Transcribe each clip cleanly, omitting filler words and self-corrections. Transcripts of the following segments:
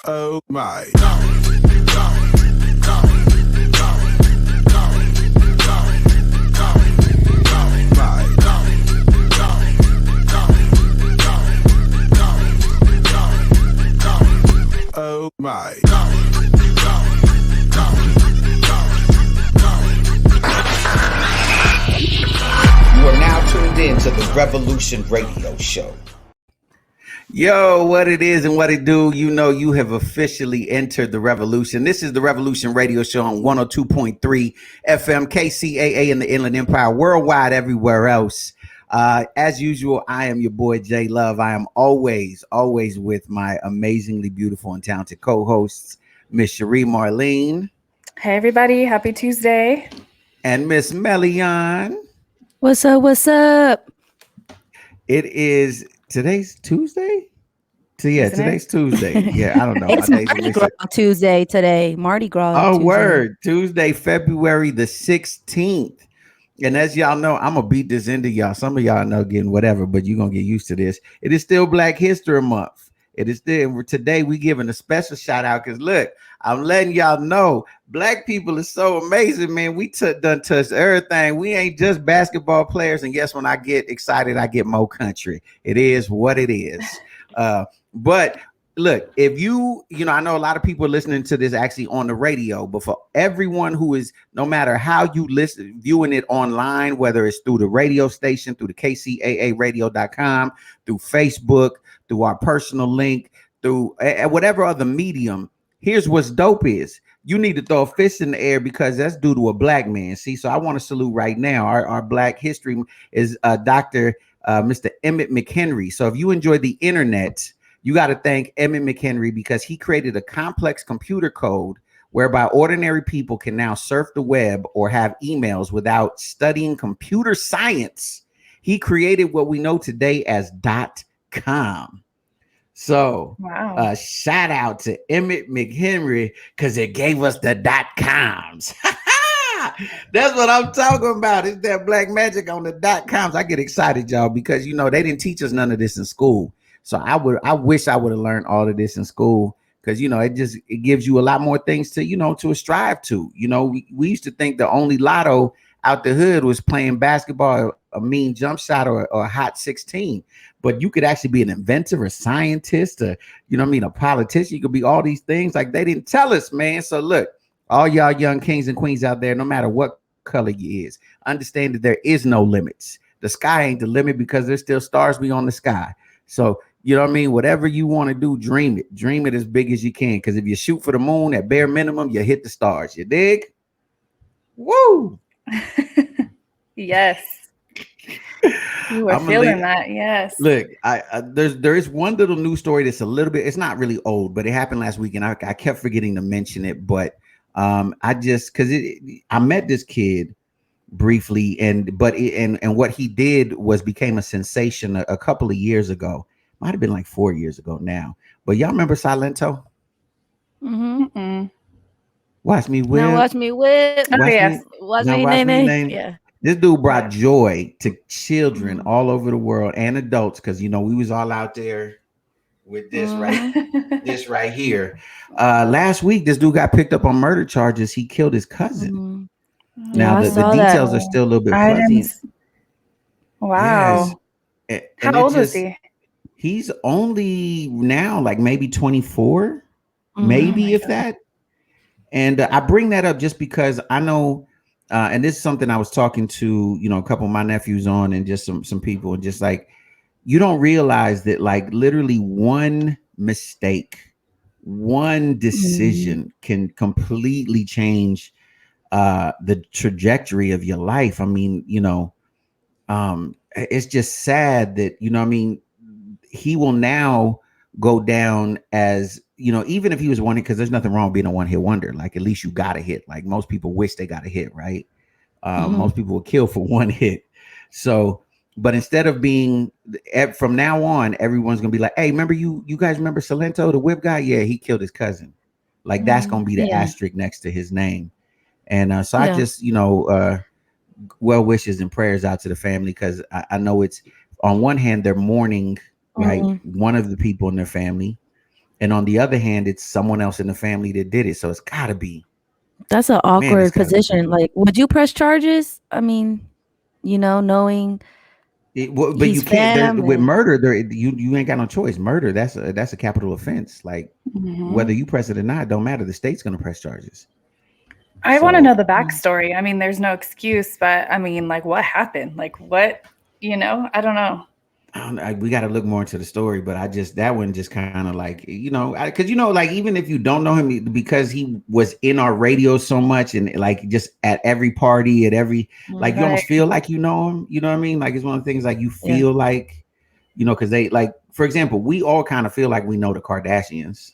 Oh my. Oh my. You are now tuned in to the Revolution Radio Show. Yo, what it is and what it do, you know you have officially entered the revolution. This is the Revolution Radio Show on 102.3 FM, KCAA in the Inland Empire, worldwide, everywhere else. As usual, I am your boy, J Love. I am always with my amazingly beautiful and talented co-hosts, Miss Cherie Marlene. Hey, everybody. Happy Tuesday. And Miss Melian. What's up? It is... Today's Tuesday? Today's Tuesday. Yeah, I don't know. It's Mardi Gras Tuesday today. Mardi Gras. Oh, Tuesday. Word. Tuesday, February the 16th. And as y'all know, I'm going to beat this into y'all. Some of y'all know getting whatever, but you're going to get used to this. It is still Black History Month. It is still. Today, we giving a special shout out because, look, I'm letting y'all know Black people are so amazing, man. We done touched everything. We ain't just basketball players. And yes, when I get excited, I get more country. It is what it is. But look, if you know, I know a lot of people are listening to this actually on the radio, but for everyone who is, no matter how you listen, viewing it online, whether it's through the radio station, through the KCAAradio.com, through Facebook, through our personal link, through whatever other medium, here's what's dope is you need to throw a fist in the air because that's due to a Black man. See, so I want to salute right now. Our Black history is Dr. Mr. Emmett McHenry. So if you enjoy the internet, you got to thank Emmett McHenry because he created a complex computer code whereby ordinary people can now surf the web or have emails without studying computer science. He created what we know today as .com. So wow. Shout out to Emmett McHenry because it gave us the .coms. That's what I'm talking about. It's that black magic on the .coms. I get excited, y'all, because, you know, they didn't teach us none of this in school. So I wish I would have learned all of this in school because, you know, it gives you a lot more things to, you know, to strive to. You know, we used to think the only lotto out the hood was playing basketball, a mean jump shot or a hot 16. But you could actually be an inventor, a scientist, a politician. You could be all these things. Like, they didn't tell us, man. So look, all y'all young kings and queens out there, no matter what color you is, understand that there is no limits. The sky ain't the limit because there's still stars beyond the sky. So, you know what I mean? Whatever you want to do, dream it. Dream it as big as you can. Because if you shoot for the moon, at bare minimum, you hit the stars. You dig? Woo! Yes. You were feeling that, yes. Look, there is one little news story that's a little bit, it's not really old, but it happened last week, and I kept forgetting to mention it. But I met this kid briefly, and what he did was became a sensation a couple of years ago. Might have been like 4 years ago now. But y'all remember Silento? Mm-hmm. Watch me whip. Now watch me whip. Oh, yes. Watch me name. Yeah. This dude brought joy to children all over the world and adults because, you know, we was all out there with this this right here. Last week, this dude got picked up on murder charges. He killed his cousin. Now, the details are still a little bit fuzzy. Wow. Yes. How old was he? He's only now like maybe 24, maybe if that. And I bring that up just because I know, and this is something I was talking to, you know, a couple of my nephews on and just some people, and just like, you don't realize that like literally one mistake, one decision can completely change the trajectory of your life. I mean, you know, it's just sad that, you know, I mean, he will now go down as, you know, even if he was one hit, because there's nothing wrong with being a one-hit wonder. Like, at least you got a hit. Like, most people wish they got a hit, right? Most people will kill for one hit. So, but instead of being, from now on, everyone's gonna be like, hey, remember you guys remember Silento, the whip guy? Yeah, he killed his cousin. Like, that's gonna be the asterisk next to his name. And so I just, you know, well wishes and prayers out to the family, because I know it's, on one hand, they're mourning, right, one of the people in their family, And on the other hand, it's someone else in the family that did it. So it's gotta be. That's an awkward gotta position. Like, would you press charges? I mean, knowing but he's you can't. With family. murder, you ain't got no choice. Murder, that's a capital offense. Like whether you press it or not, don't matter. The state's gonna press charges. I want to know the backstory. I mean, there's no excuse, but I mean, like, what happened? Like, what? I don't know. We got to look more into the story, but that one just kind of like, because like even if you don't know him, because he was in our radio so much and like just at every party, at every like you almost feel like you know him. You know what I mean? Like it's one of the things like you feel like, because they like, for example, we all kind of feel like we know the Kardashians,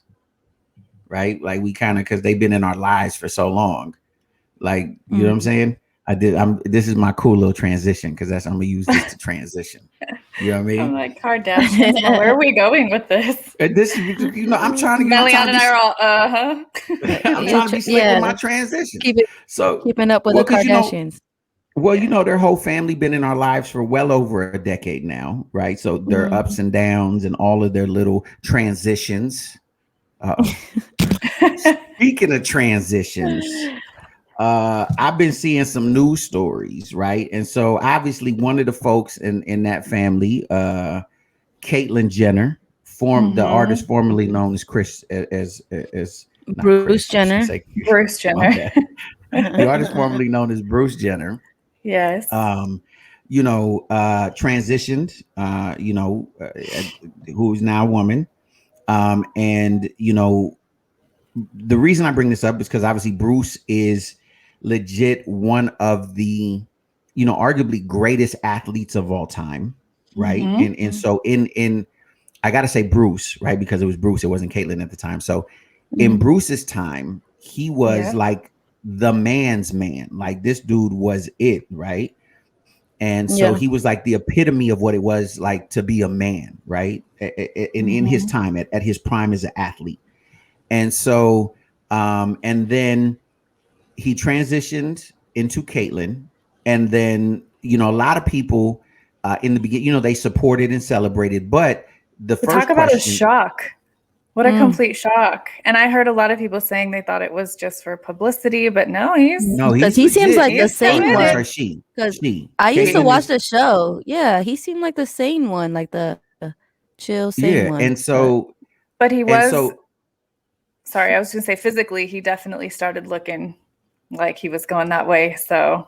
right? Like we kind of because they've been in our lives for so long, like you know what I'm saying. This is my cool little transition because I'm gonna use this to transition. You know what I mean? I'm like Kardashians. Where are we going with this? This is I'm trying to get. Melian and I are all I'm trying to be slick with my transition. Keeping up with the Kardashians. Their whole family been in our lives for well over a decade now, right? So their ups and downs and all of their little transitions. Speaking of transitions. I've been seeing some news stories, right? And so obviously one of the folks in that family, Caitlyn Jenner, the artist formerly known as Bruce Jenner. Bruce Jenner. The artist formerly known as Bruce Jenner. Yes. Transitioned, who's now a woman. And the reason I bring this up is because obviously Bruce is legit one of the arguably greatest athletes of all time, right? And so in I gotta say Bruce, right? Because it was Bruce, it wasn't Caitlyn at the time. So in Bruce's time, he was like the man's man. Like this dude was it, right? And so he was like the epitome of what it was like to be a man, right? In his time at his prime as an athlete. And so and then he transitioned into Caitlyn, and then a lot of people in the beginning, they supported and celebrated. But the first talk about a shock. What a complete shock! And I heard a lot of people saying they thought it was just for publicity, but no, because he seems like the sane one. Or she. I used to watch the show. Yeah, he seemed like the sane one, like the chill sane one. And so, but he was. Sorry, I was going to say physically, he definitely started looking like he was going that way. So,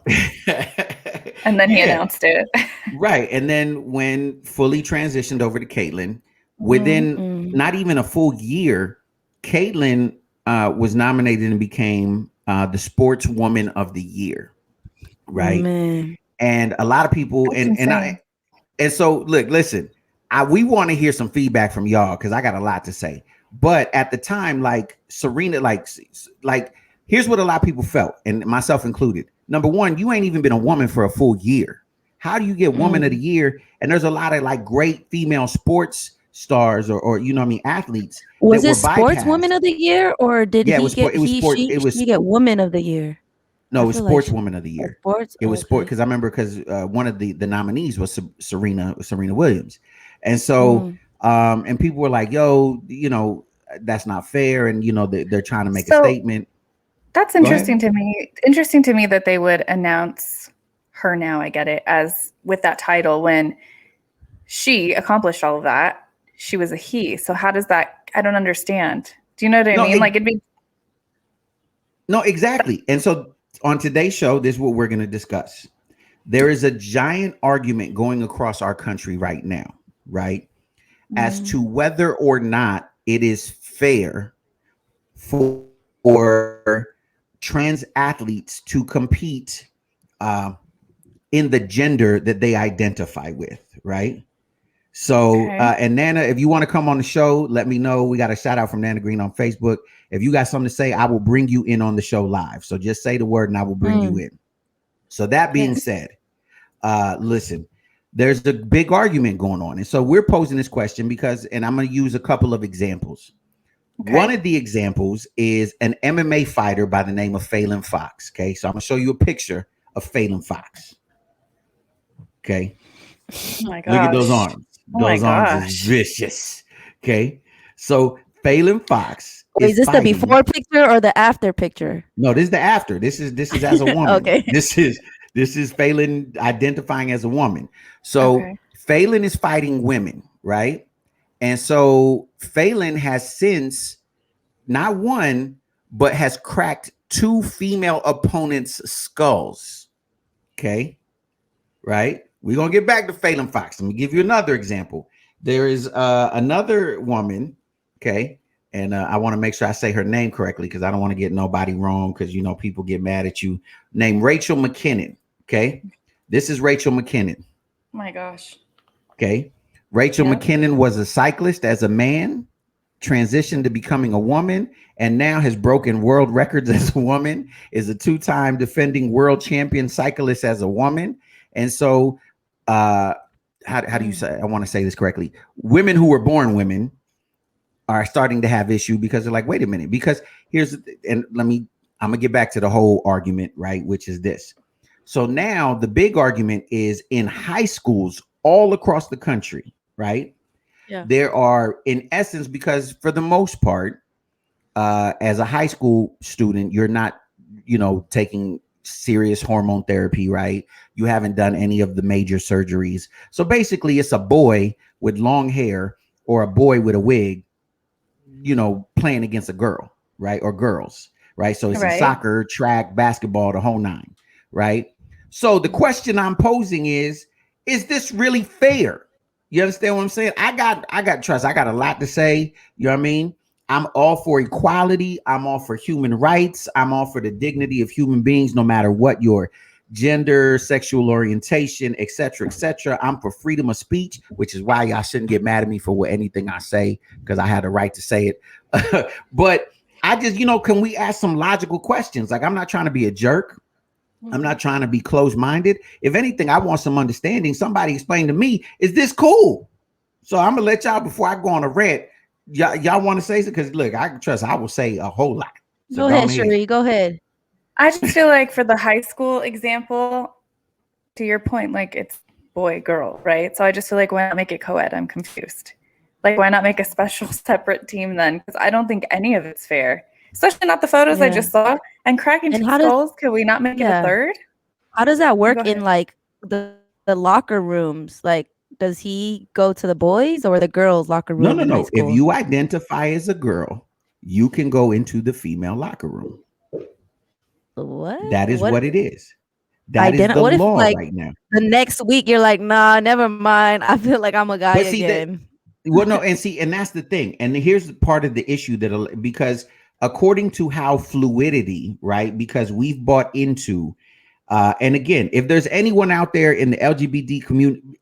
and then he announced it. Right. And then when fully transitioned over to Caitlyn, within not even a full year, Caitlyn was nominated and became the Sportswoman of the Year. Right. Man. And a lot of people, and so look, listen, we want to hear some feedback from y'all because I got a lot to say. But at the time, like Serena, like here's what a lot of people felt, and myself included. Number one, you ain't even been a woman for a full year. How do you get Woman of the Year? And there's a lot of like great female sports stars or athletes. Was this Sportswoman of the Year, or did he get Woman of the Year? No, it was Sportswoman of the Year. It was sport because I remember because one of the nominees was Serena Williams, and so. And people were like, yo, that's not fair. And, they're trying to make a statement. That's interesting to me. Interesting to me that they would announce her now. I get it as with that title when she accomplished all of that. She was a he. So how does that? I don't understand. Do you know what I mean? Like it'd be. No, exactly. And so on today's show, this is what we're going to discuss. There is a giant argument going across our country right now, right? As to whether or not it is fair for trans athletes to compete in the gender that they identify with, right? So, and Nana, if you want to come on the show, let me know. We got a shout out from Nana Green on Facebook. If you got something to say, I will bring you in on the show live. So just say the word and I will bring you in. So that being said, listen. There's a big argument going on. And so we're posing this question because, and I'm going to use a couple of examples. Okay. One of the examples is an MMA fighter by the name of Fallon Fox. Okay. So I'm going to show you a picture of Fallon Fox. Okay. Oh my gosh. Look at those arms. Those arms is vicious. Okay. So Phelan Fox. Is this fighting. the before picture or the after picture? No, this is the after. This is as a woman. Okay. This is Phelan identifying as a woman. So Phelan is fighting women, right? And so Phelan has since not won, but has cracked 2 female opponents' skulls. Okay, right? We're gonna get back to Phelan Fox. Let me give you another example. There is another woman, okay, and I want to make sure I say her name correctly because I don't want to get nobody wrong because you know people get mad at you. Named Rachel McKinnon. Okay, this is Rachel McKinnon. Oh my gosh. Okay, Rachel McKinnon was a cyclist as a man, transitioned to becoming a woman, and now has broken world records as a woman. Is a 2-time defending world champion cyclist as a woman, and so how do you say? I want to say this correctly. Women who were born women are starting to have issue because they're like, wait a minute, because I'm gonna get back to the whole argument, right? Which is this. So now the big argument is in high schools all across the country, right? Yeah. There are, in essence, because for the most part, as a high school student, you're not, taking serious hormone therapy, right? You haven't done any of the major surgeries. So basically it's a boy with long hair or a boy with a wig, playing against a girl, right? Or girls, right? So it's in soccer, track, basketball, the whole 9, right? So the question I'm posing is this really fair? You understand what I'm saying? I got trust. I got a lot to say. You know what I mean? I'm all for equality. I'm all for human rights. I'm all for the dignity of human beings, no matter what your gender, sexual orientation, etc., etc. I'm for freedom of speech, which is why y'all shouldn't get mad at me for anything I say, because I had the right to say it. But I just, can we ask some logical questions? Like, I'm not trying to be a jerk. I'm not trying to be closed-minded. If anything, I want some understanding. Somebody explain to me, is this cool? So I'm gonna let y'all, before I go on a rant, y'all want to say something? Because look, I will say a whole lot. So go ahead, Cherie. Go ahead. I just feel like for the high school example, to your point, like it's boy, girl, right? So I just feel like why not make it co-ed? I'm confused. Like, why not make a special separate team then? Because I don't think any of it's fair. Especially not the photos I just saw. And cracking 2 skulls, could we not make it a 3rd? How does that work in like the locker rooms? Like, does he go to the boys or the girls' locker room? No. If you identify as a girl, you can go into the female locker room. What? That is what it is. That is the law right now. The next week you're like, nah, never mind. I feel like I'm a guy again. And that's the thing. And here's part of the issue because according to how fluidity, right? Because we've bought into, and again, if there's anyone out there in the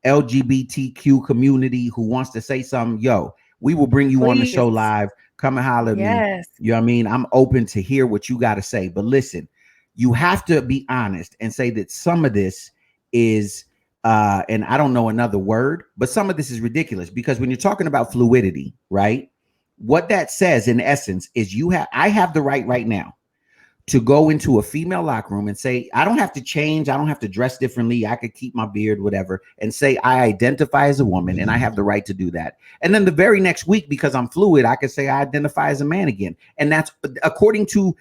LGBTQ community who wants to say something, we will bring you on the show live. Come and holler at me. You know what I mean? I'm open to hear what you got to say. But listen, you have to be honest and say that some of this is, and I don't know another word, but some of this is ridiculous, because when you're talking about fluidity, right? What that says in essence is I have the right now to go into a female locker room and say, I don't have to change. I don't have to dress differently. I could keep my beard, whatever, and say I identify as a woman and I have the right to do that. And then the very next week, because I'm fluid, I could say I identify as a man again. And that's according to,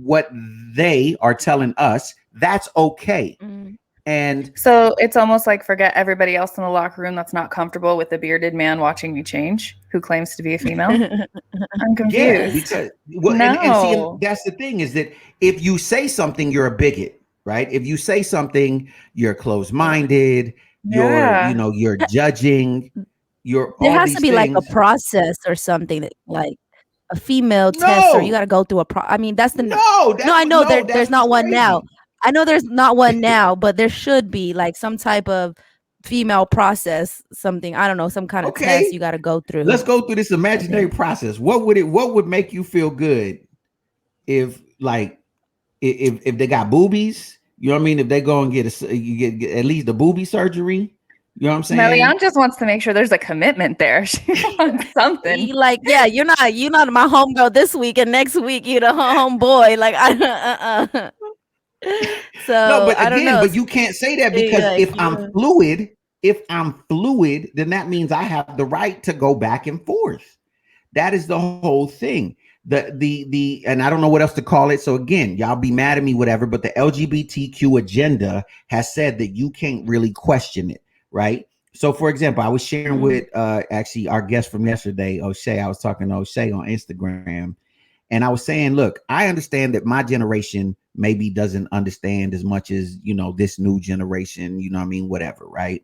what they are telling us, that's okay. Mm-hmm. And so it's almost like forget everybody else in the locker room that's not comfortable with the bearded man watching me change, who claims to be a female. I'm confused. Yeah, because and that's the thing, is that if you say something, you're a bigot, right? If you say something, you're closed-minded. You're judging. There has to be like a process or something, that like a female test, or you got to go through that's the I know there's not one now. I know there's not one now, but there should be like some type of female process, something, I don't know, some kind of test you got to go through. Let's go through this imaginary process. What would make you feel good if they got boobies? You know what I mean? If they go and get at least the boobie surgery, you know what I'm saying? Marianne just wants to make sure there's a commitment there. She wants something. You're not my homegirl this week, and next week you're the homeboy. Like So no, but I don't know. But you can't say that, because if I'm fluid, then that means I have the right to go back and forth. That is the whole thing. The and I don't know what else to call it. So again, y'all be mad at me, whatever, but the LGBTQ agenda has said that you can't really question it, right? So for example, I was sharing with actually our guest from yesterday, O'Shea. I was talking to O'Shea on Instagram, and I was saying, look, I understand that my generation maybe doesn't understand as much as, you know, this new generation, you know what I mean, whatever, right?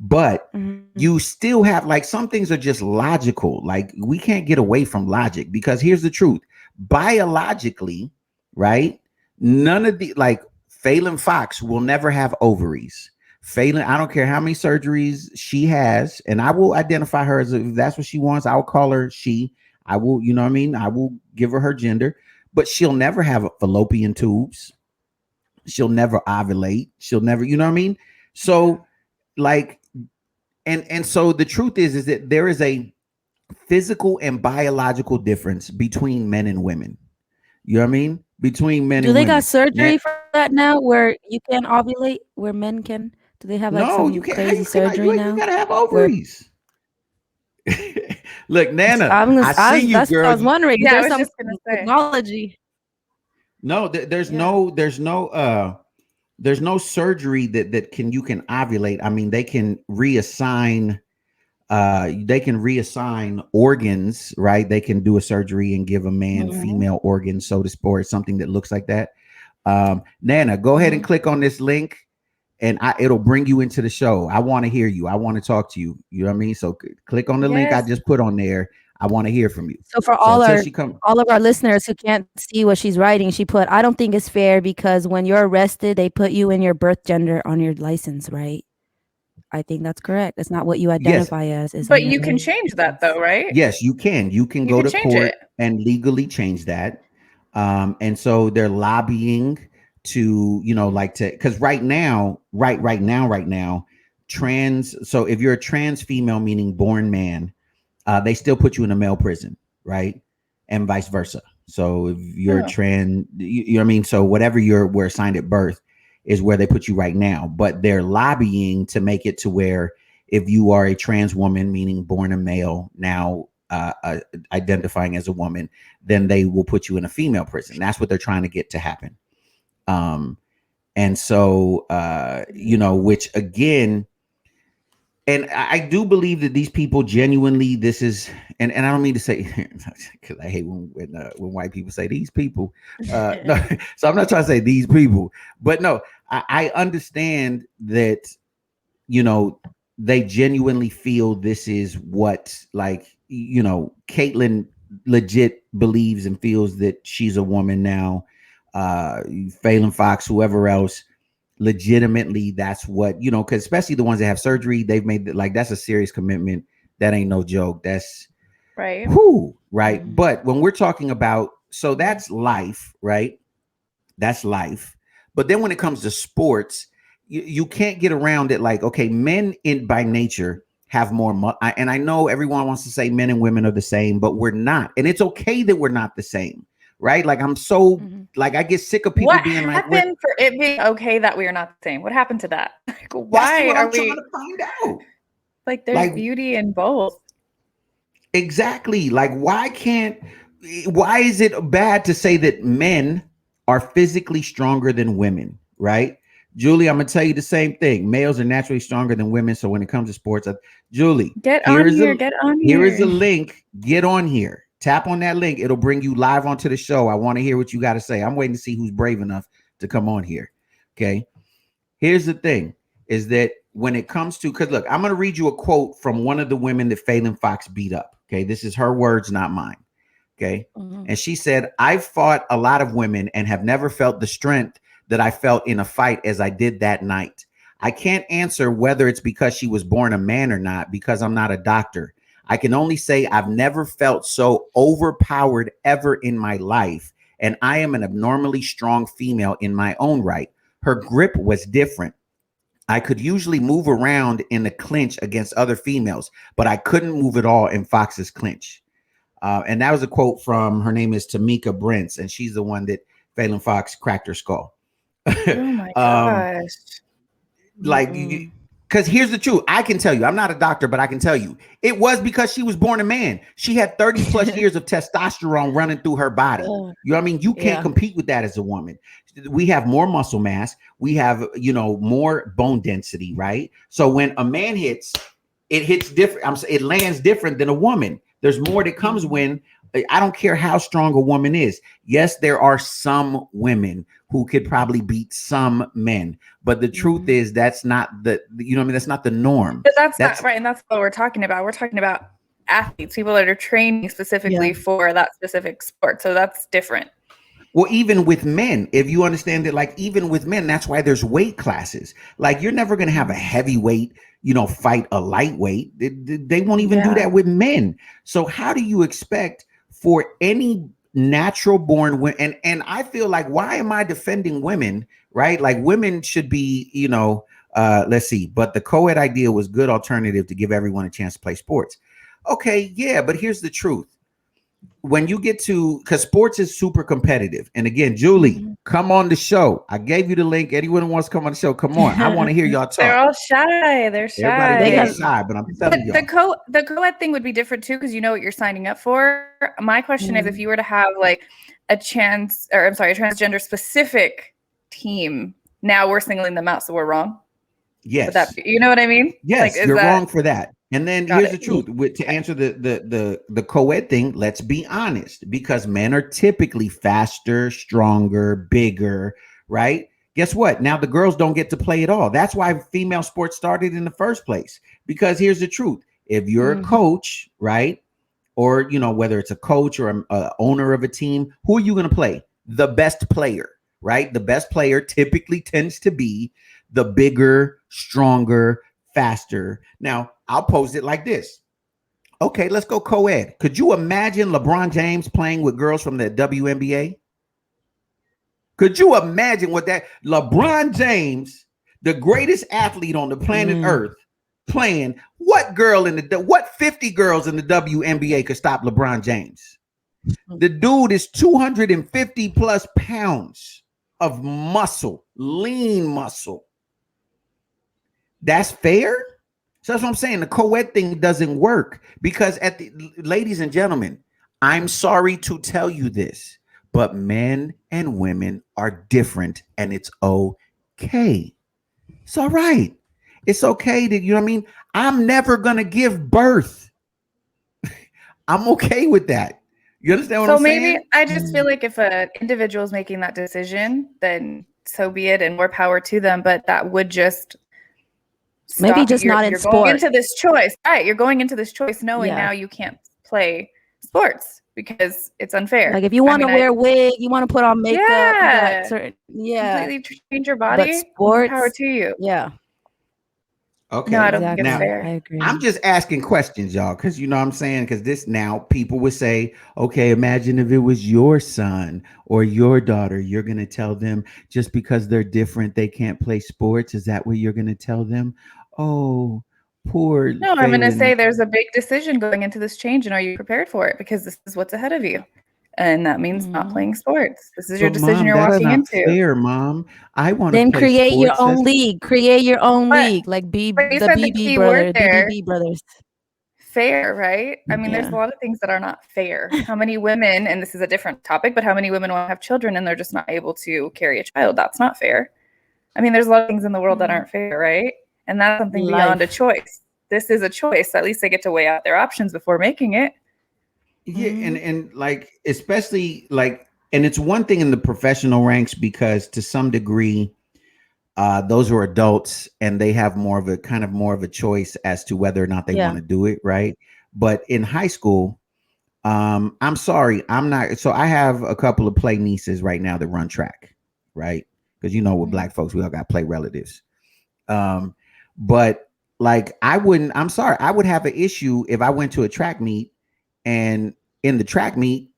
But you still have, like, some things are just logical. Like, we can't get away from logic, because here's the truth. Biologically, right? None of the, like, Phelan Fox will never have ovaries. Phelan, I don't care how many surgeries she has, and I will identify her as, if that's what she wants, I will call her she. I will, you know what I mean? I will give her gender, but she'll never have fallopian tubes. She'll never ovulate. She'll never, you know what I mean? So, like, and so the truth is that there is a physical and biological difference between men and women. You know what I mean? Between men and women. Do they got surgery for that now, where you can ovulate, where men can? Do they have like some crazy surgery now? You gotta have ovaries. Look, Nana, I see you, girl. I was wondering. Yeah, there's some technology. No, there's no surgery that you can ovulate. I mean, they can reassign organs, right? They can do a surgery and give a man female organs, so to speak, or something that looks like that. Nana, go ahead and click on this link, and it'll bring you into the show. I want to hear you. I want to talk to you. You know what I mean? So click on the link I just put on there. I want to hear from you. So for all of our listeners who can't see what she's writing, she put, I don't think it's fair because when you're arrested, they put you in your birth gender on your license, right? I think that's correct. That's not what you identify as. But you can change that though, right? Yes, you can. You can go to court and legally change that. And so they're lobbying to, you know, like to, because right now, trans. So if you're a trans female, meaning born man, they still put you in a male prison, right? And vice versa. So if you're trans, you know what I mean? So whatever were assigned at birth is where they put you right now. But they're lobbying to make it to where if you are a trans woman, meaning born a male, now identifying as a woman, then they will put you in a female prison. That's what they're trying to get to happen. And so, you know, which again, and I do believe that these people genuinely, this is, and I don't mean to say, because I hate when white people say these people. No, so I'm not trying to say these people, but no, I understand that, you know, they genuinely feel this is what, like, you know, Caitlyn legit believes and feels that she's a woman now. Phelan Fox, whoever else, legitimately that's what, you know, because especially the ones that have surgery, they've made like, that's a serious commitment. That ain't no joke. That's right. Right. Mm-hmm. But when we're talking about, so that's life, right? That's life. But then when it comes to sports, you can't get around it. Like, okay, men by nature have more, and I know everyone wants to say men and women are the same, but we're not. And it's okay that we're not the same. Right? Like, I'm so like, I get sick of people being like, what happened for it being okay that we are not the same? What happened to that? Like, why are we trying to find out? Like, there's beauty in both. Exactly. Like, why is it bad to say that men are physically stronger than women? Right? Julie, I'm gonna tell you the same thing. Males are naturally stronger than women. So when it comes to sports, Julie, get on here. Here is a link. Get on here. Tap on that link. It'll bring you live onto the show. I want to hear what you got to say. I'm waiting to see who's brave enough to come on here. Okay. Here's the thing is that when it comes to, because look, I'm going to read you a quote from one of the women that Phelan Fox beat up. Okay. This is her words, not mine. Okay. And she said, I've fought a lot of women and have never felt the strength that I felt in a fight as I did that night. I can't answer whether it's because she was born a man or not, because I'm not a doctor. I can only say I've never felt so overpowered ever in my life, and I am an abnormally strong female in my own right. Her grip was different. I could usually move around in the clinch against other females, but I couldn't move at all in Fox's clinch. And that was a quote from, her name is Tamika Brents, and she's the one that Phelan Fox cracked her skull. Oh my gosh. Like, Because here's the truth. I can tell you, I'm not a doctor, but I can tell you, it was because she was born a man. She had 30 plus years of testosterone running through her body. You know what I mean? You can't compete with that as a woman. We have more muscle mass. We have, more bone density, right? So when a man hits, it hits different. It lands different than a woman. There's more that comes when, I don't care how strong a woman is. Yes, there are some women who could probably beat some men, but the truth is that's not that's not the norm. But that's not right, and that's what we're talking about. We're talking about athletes, people that are training specifically for that specific sport. So that's different. Well, even with men, if you understand it, like even with men, that's why there's weight classes. Like you're never going to have a heavyweight, fight a lightweight. They won't even do that with men. So how do you expect for any natural born women? And I feel like, why am I defending women? Right? Like women should be, let's see, but the co-ed idea was good alternative to give everyone a chance to play sports. Okay. Yeah. But here's the truth. When you get to, because sports is super competitive. And again, Julie, come on the show. I gave you the link. Anyone who wants to come on the show, come on. I want to hear y'all talk. They're all shy. They're shy. Everybody shy, but I'm telling you. The co-ed thing would be different too, because you know what you're signing up for. My question is, if you were to have like a transgender specific team, now we're singling them out, so we're wrong. Yes. You know what I mean? Yes, like, you're wrong for that. And then here's the truth. To answer the co-ed thing, let's be honest, because men are typically faster, stronger, bigger, right? Guess what? Now the girls don't get to play at all. That's why female sports started in the first place. Because here's the truth. If you're a coach, right? Or, whether it's a coach or a owner of a team, who are you going to play? The best player, right? The best player typically tends to be the bigger, stronger, faster. Now, I'll pose it like this. Okay, let's go co-ed. Could you imagine LeBron James playing with girls from the WNBA? Could you imagine what that LeBron James, the greatest athlete on the planet Earth, playing what 50 girls in the WNBA could stop LeBron James? The dude is 250 plus pounds of muscle, lean muscle. That's fair? So that's what I'm saying. The co-ed thing doesn't work because ladies and gentlemen, I'm sorry to tell you this, but men and women are different and it's okay. It's all right. It's okay to, you know what I mean? I'm never going to give birth. I'm okay with that. You understand what I'm saying? So maybe I just feel like if an individual is making that decision, then so be it and more power to them. But that would just maybe just not in sports. Going into this choice, right? You're going into this choice knowing now you can't play sports because it's unfair. Like if you want to wear a wig, you want to put on makeup, completely change your body. But sports, power to you. Yeah. Okay. No, I don't think it's fair. I agree. I'm just asking questions, y'all, because you know what I'm saying? Because this now people would say, okay, imagine if it was your son or your daughter, you're going to tell them just because they're different, they can't play sports. Is that what you're going to tell them? Oh, poor. No, I'm going to say there's a big decision going into this change. And are you prepared for it? Because this is what's ahead of you. And that means not playing sports. This is your decision you're walking into. Fair, Mom. I want to then create your own league. Create your own league, like the BB brothers. Fair, right? I mean, there's a lot of things that are not fair. How many women, and this is a different topic, but how many women want to have children and they're just not able to carry a child? That's not fair. I mean, there's a lot of things in the world that aren't fair, right? And that's something beyond a choice. This is a choice. At least they get to weigh out their options before making it. Yeah, and like especially like, and it's one thing in the professional ranks because to some degree, those are adults and they have more of a choice as to whether or not they want to do it, right? But in high school, I'm sorry, I'm not. So I have a couple of play nieces right now that run track, right? Because with Black folks, we all got play relatives. But like I'm sorry, I would have an issue if I went to a track meet. And in the track meet,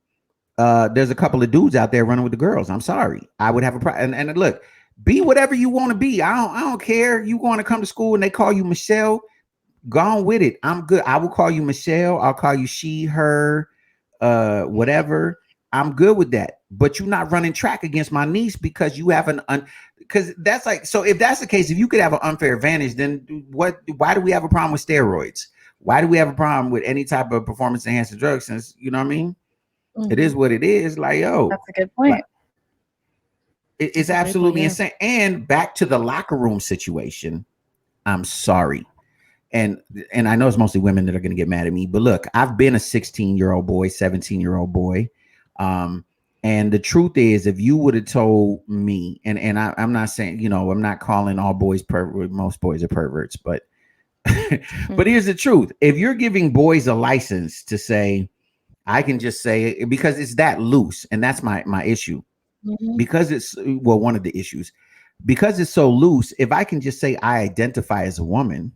there's a couple of dudes out there running with the girls. I'm sorry. I would have a problem. And look, be whatever you want to be. I don't care. You want to come to school and they call you Michelle, go on with it. I'm good. I will call you Michelle. I'll call you she, her, whatever. I'm good with that. But you're not running track against my niece because you have because that's like, so if that's the case, if you could have an unfair advantage, then why do we have a problem with steroids? Why do we have a problem with any type of performance enhancing drugs? Since, you know what I mean? It is what it is. Like, yo, that's a good point. Like, it's absolutely insane. And back to the locker room situation. I'm sorry. And I know it's mostly women that are going to get mad at me, but look, I've been a 16-year-old boy, 17-year-old boy. And the truth is, if you would have told me, and I'm not saying, you know, I'm not calling all boys pervert, most boys are perverts, but but here's the truth. If you're giving boys a license to say, I can just say it because it's that loose, and that's my issue. Because it's, well, one of the issues, because it's so loose, if I can just say I identify as a woman,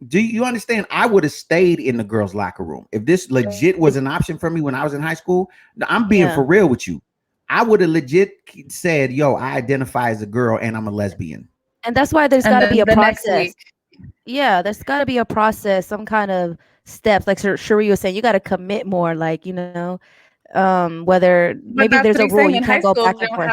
do you understand? I would have stayed in the girls' locker room. If this legit was an option for me when I was in high school, I'm being for real with you. I would have legit said, yo, I identify as a girl and I'm a lesbian. And that's why there's got to be a process. Yeah, there's got to be a process, some kind of steps. Like Cherie was saying, you got to commit more, like, you know, whether maybe there's a rule you can't go back and forth.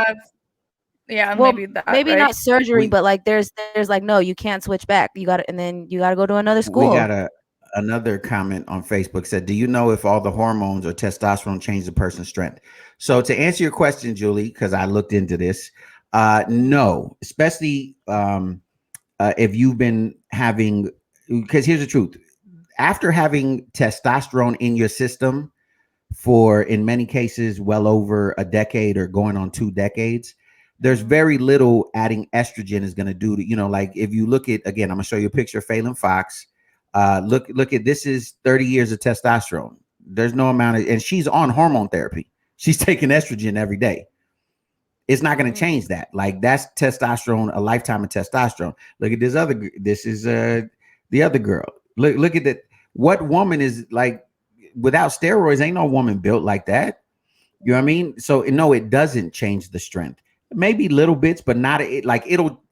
Yeah, well, maybe not surgery, but like there's like, no, you can't switch back. You got to, and then you got to go to another school. We got another comment on Facebook said, do you know if all the hormones or testosterone change the person's strength? So to answer your question, Julie, because I looked into this, no, especially if you've been having, because here's the truth. After having testosterone in your system for, in many cases, well over a decade or going on 2 decades, there's very little adding estrogen is going to do to, you know, like if you look at, again, I'm gonna show you a picture of Phelan Fox. Look at, this is 30 years of testosterone. There's no amount of, and she's on hormone therapy. She's taking estrogen every day. It's not going to change that. Like, that's testosterone, a lifetime of testosterone. Look at this other, this is the other girl. Look at that. What woman is like, without steroids, ain't no woman built like that. You know what I mean? So no, it doesn't change the strength. Maybe little bits, but not like it'll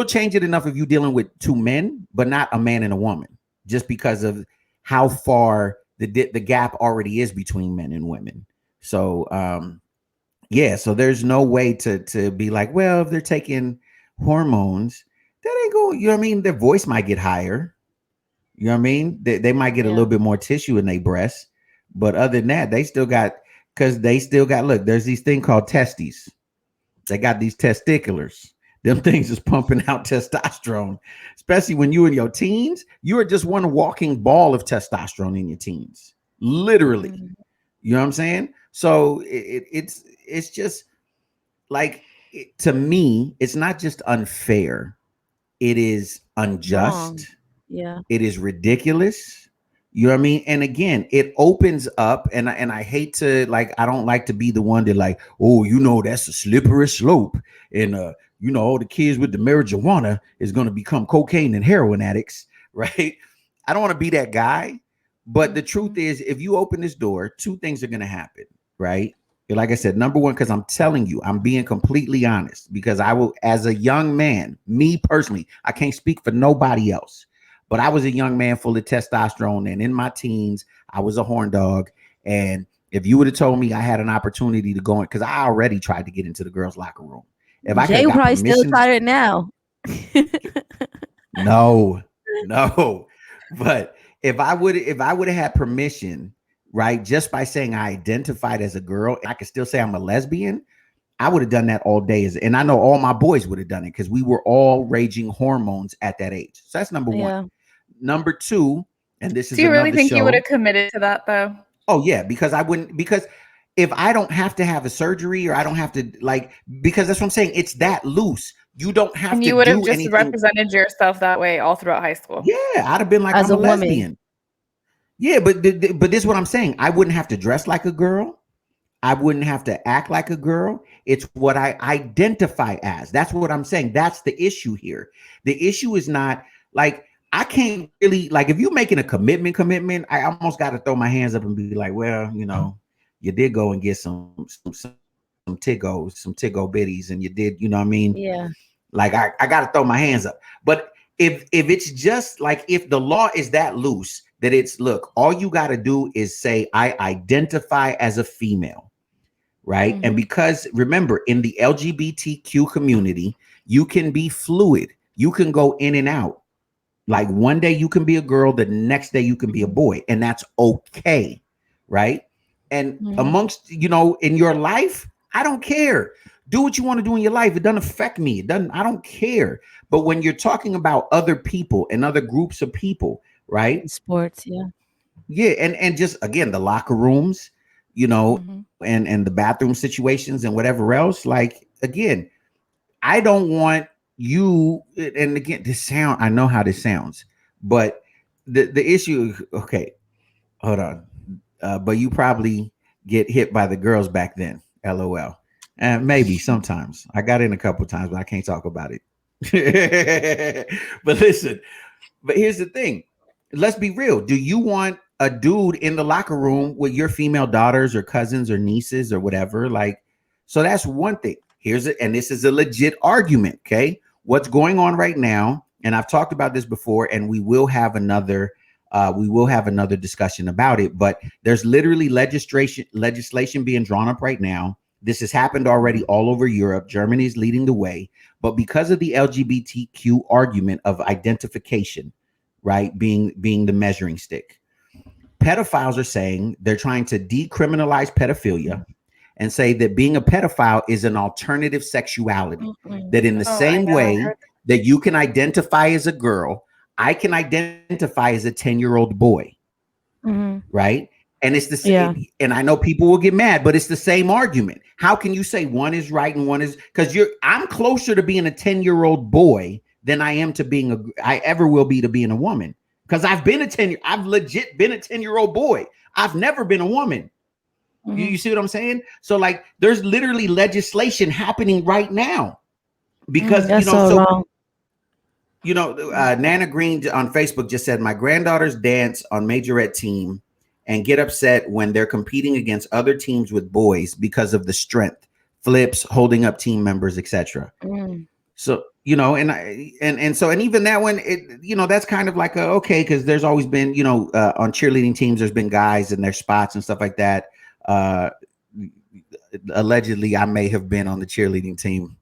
change it enough if you're dealing with 2 men, but not a man and a woman, just because of how far the gap already is between men and women. So yeah, so there's no way to be like, well, if they're taking hormones, that ain't going, you know what I mean? Their voice might get higher. You know what I mean? They might get a little bit more tissue in their breasts, but other than that, they still got, look, there's these thing called testes. They got these testiculars. Them things is pumping out testosterone, especially when you're in your teens. You are just one walking ball of testosterone in your teens, literally. You know what I'm saying? So it's just like, to me, it's not just unfair. It is unjust. Wrong. Yeah. It is ridiculous. You know what I mean? And again, it opens up, and I hate to, like, I don't like to be the one that like, oh, you know, that's a slippery slope. And you know, all the kids with the marijuana is going to become cocaine and heroin addicts, right? I don't want to be that guy. But the truth is, if you open this door, 2 things are going to happen, right? Like I said, number one, because I'm telling you, I'm being completely honest, because I will, as a young man, me personally, I can't speak for nobody else, but I was a young man full of testosterone, and in my teens, I was a horn dog. And if you would have told me I had an opportunity to go in, because I already tried to get into the girls' locker room. If I Jay probably still tried it now. No. But if I would have had permission, right, just by saying I identified as a girl, I could still say I'm a lesbian, I would have done that all day. And I know all my boys would have done it, because we were all raging hormones at that age. So that's number one. Number 2, and this is, do you really think you would have committed to that though? Oh yeah, because I wouldn't, because if I don't have to have a surgery, or I don't have to, like, because that's what I'm saying, it's that loose. You don't have to. You would have just represented yourself that way all throughout high school. Yeah, I'd have been like, I'm a lesbian. Yeah, but this is what I'm saying. I wouldn't have to dress like a girl. I wouldn't have to act like a girl. It's what I identify as. That's what I'm saying. That's the issue here. The issue is not like, I can't really, like, if you're making a commitment, I almost got to throw my hands up and be like, well, you know, you did go and get some Tiggo bitties, and you did, you know what I mean? Yeah. Like, I got to throw my hands up. But if it's just like, if the law is that loose, that it's, look, all you got to do is say, I identify as a female, right? And because remember, in the LGBTQ community, you can be fluid. You can go in and out. Like one day you can be a girl, the next day you can be a boy, and that's okay, right? And amongst, you know, in your life, I don't care. Do what you want to do in your life. It doesn't affect me. I don't care. But when you're talking about other people and other groups of people, right? Sports, yeah. Yeah, and just again, the locker rooms, you know, and the bathroom situations and whatever else. Like, again, I don't want you, and again, I know how this sounds, but the issue, okay, hold on. But you probably get hit by the girls back then, LOL. And maybe sometimes. I got in a couple times, but I can't talk about it. But listen, but here's the thing. Let's be real. Do you want a dude in the locker room with your female daughters or cousins or nieces or whatever? Like, so that's one thing. And this is a legit argument, okay? What's going on right now, and I've talked about this before, and we will have another discussion about it, but there's literally legislation being drawn up right now. This has happened already all over Europe. Germany is leading the way, but because of the LGBTQ argument of identification, right, being the measuring stick, pedophiles are saying they're trying to decriminalize pedophilia and say that being a pedophile is an alternative sexuality, that in the same way that you can identify as a girl, I can identify as a 10-year-old boy, right? And it's the same. And I know people will get mad, but it's the same argument. How can you say one is right and one is, because I'm closer to being a 10-year-old boy than I am to I ever will be to being a woman. Because I've legit been a 10-year-old boy. I've never been a woman. You see what I'm saying? So like, there's literally legislation happening right now because, Nana Green on Facebook just said, my granddaughters dance on majorette team and get upset when they're competing against other teams with boys because of the strength, flips, holding up team members, etc. So, you know, and even that one, that's kind of like okay, because there's always been, on cheerleading teams, there's been guys in their spots and stuff like that. Allegedly, I may have been on the cheerleading team.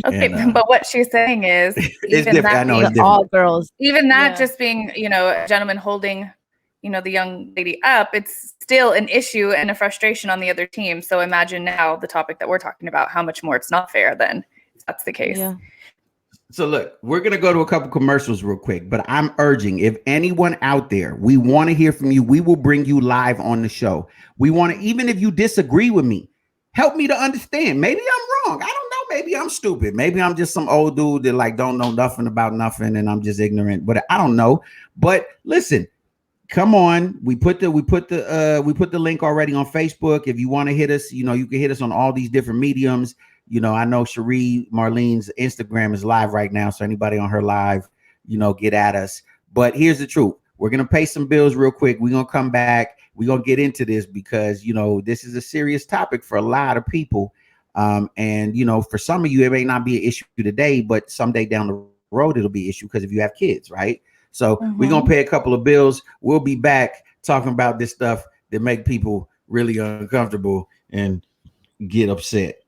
Okay, but what she's saying is, even that all girls, even that just being, a gentleman holding, the young lady up, it's still an issue and a frustration on the other team. So imagine now the topic that we're talking about, how much more it's not fair then, if that's the case. Yeah. So look, we're going to go to a couple commercials real quick, but I'm urging, if anyone out there, we want to hear from you. We will bring you live on the show. We want to, even if you disagree with me, help me to understand. Maybe I'm wrong. I don't know. Maybe I'm stupid. Maybe I'm just some old dude that like don't know nothing about nothing and I'm just ignorant, but I don't know. But listen, come on. We put the link already on Facebook. If you want to hit us, you can hit us on all these different mediums. I know Cherie Marlene's Instagram is live right now. So anybody on her live, get at us. But here's the truth. We're going to pay some bills real quick. We're going to come back. We're going to get into this because, this is a serious topic for a lot of people. And, for some of you, it may not be an issue today, but someday down the road, it'll be an issue because if you have kids, right? So we're going to pay a couple of bills. We'll be back talking about this stuff that make people really uncomfortable and get upset.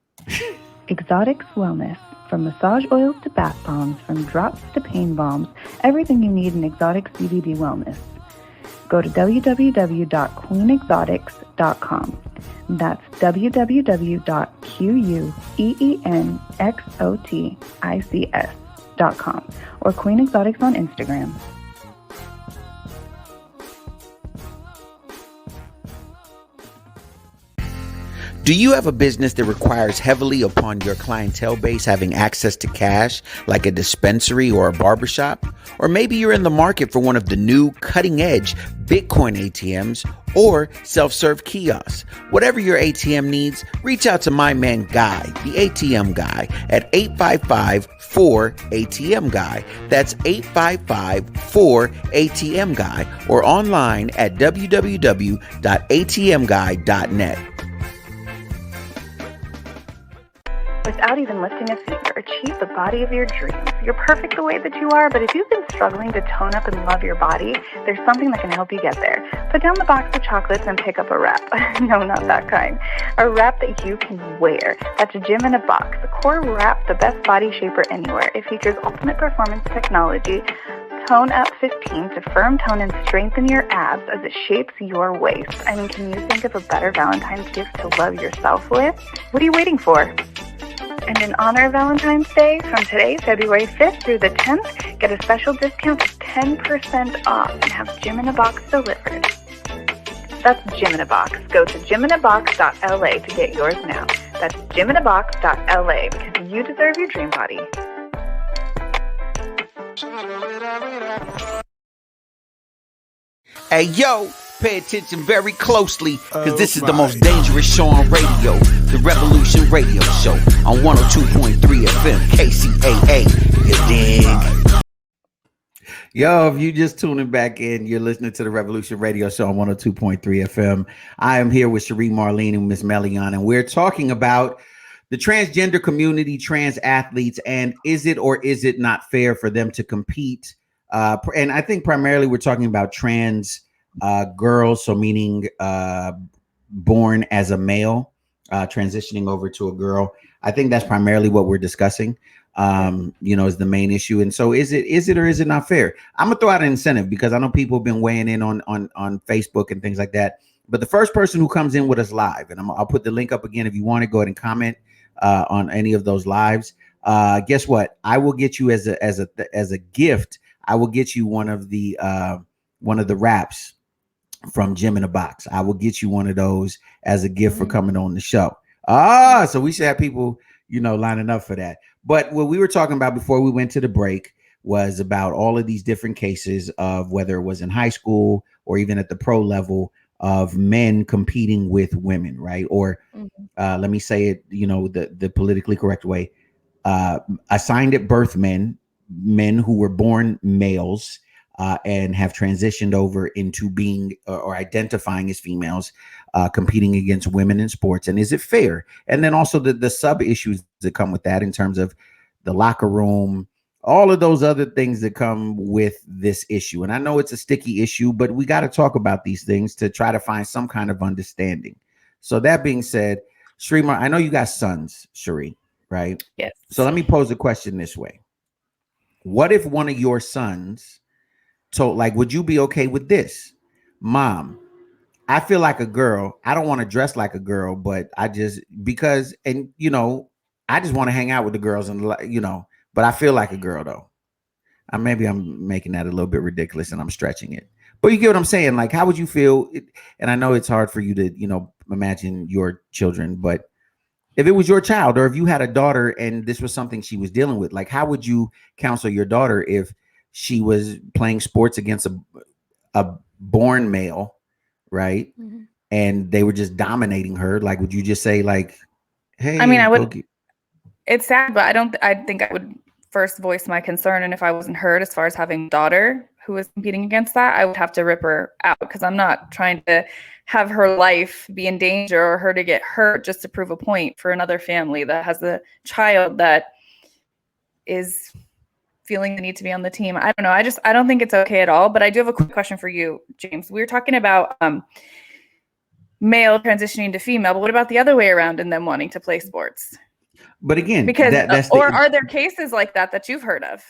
Exotics Wellness. From massage oils to bath bombs, from drops to pain bombs, everything you need in Exotics CBD Wellness. Go to www.queenexotics.com. That's www.queenexotics.com or Queen Exotics on Instagram. Do you have a business that requires heavily upon your clientele base having access to cash, like a dispensary or a barbershop? Or maybe you're in the market for one of the new cutting-edge Bitcoin ATMs or self-serve kiosks. Whatever your ATM needs, reach out to my man Guy, the ATM Guy, at 855-4ATM-GUY. That's 855-4ATM-GUY or online at www.atmguy.net. without even lifting a finger, achieve the body of your dreams. You're perfect the way that you are, but if you've been struggling to tone up and love your body, there's something that can help you get there. Put down the box of chocolates and pick up a wrap. No, not that kind. A wrap that you can wear. That's Gym in a Box. The Core Wrap, the best body shaper anywhere. It features ultimate performance technology, Tone Up 15 to firm tone and strengthen your abs as it shapes your waist. I mean, can you think of a better Valentine's gift to love yourself with? What are you waiting for? And in honor of Valentine's Day, from today, February 5th through the 10th, get a special discount of 10% off and have Gym in a Box delivered. That's Gym in a Box. Go to gyminabox.la to get yours now. That's gyminabox.la because you deserve your dream body. Hey, yo, pay attention very closely, because this is the most dangerous show on radio, the Revolution Radio Show on 102.3 FM, KCAA, you dig? Yo, if you just tuning back in, you're listening to the Revolution Radio Show on 102.3 FM. I am here with Cherie Marlene and Miss Melian, and we're talking about the transgender community, trans athletes, and is it or is it not fair for them to compete? And I think primarily we're talking about trans girls, so meaning born as a male, transitioning over to a girl. I think that's primarily what we're discussing, is the main issue. And so is it or is it not fair? I'm gonna throw out an incentive because I know people have been weighing in on Facebook and things like that. But the first person who comes in with us live, and I'll put the link up again if you want to go ahead and comment on any of those lives. Guess what? I will get you as a gift. I will get you one of the wraps from Gym in a Box. I will get you one of those as a gift for coming on the show. So we should have people, lining up for that. But what we were talking about before we went to the break was about all of these different cases of whether it was in high school or even at the pro level of men competing with women, right? Or let me say it, the politically correct way, assigned at birth men who were born males and have transitioned over into being or identifying as females, competing against women in sports. And is it fair? And then also the sub issues that come with that in terms of the locker room, all of those other things that come with this issue. And I know it's a sticky issue, but we got to talk about these things to try to find some kind of understanding. So that being said, Cherie, I know you got sons, Cherie, right? Yes. So let me pose a question this way. What if one of your sons told, would you be okay with this? Mom, I feel like a girl. I don't want to dress like a girl, but I just I just want to hang out with the girls and, but I feel like a girl though. Maybe I'm making that a little bit ridiculous and I'm stretching it, but you get what I'm saying? Like, how would you feel? And I know it's hard for you to, imagine your children, but if it was your child or if you had a daughter and this was something she was dealing with, like, how would you counsel your daughter if she was playing sports against a born male, right? Mm-hmm. And they were just dominating her? Like, would you just say like, hey, I mean, I would, it's sad, but I think I would first voice my concern. And if I wasn't heard as far as having a daughter who was competing against that, I would have to rip her out because I'm not trying to have her life be in danger or her to get hurt just to prove a point for another family that has a child that is feeling the need to be on the team. I don't know. I don't think it's okay at all. But I do have a quick question for you, James. We were talking about male transitioning to female, but what about the other way around and them wanting to play sports? But again, because are there cases like that you've heard of?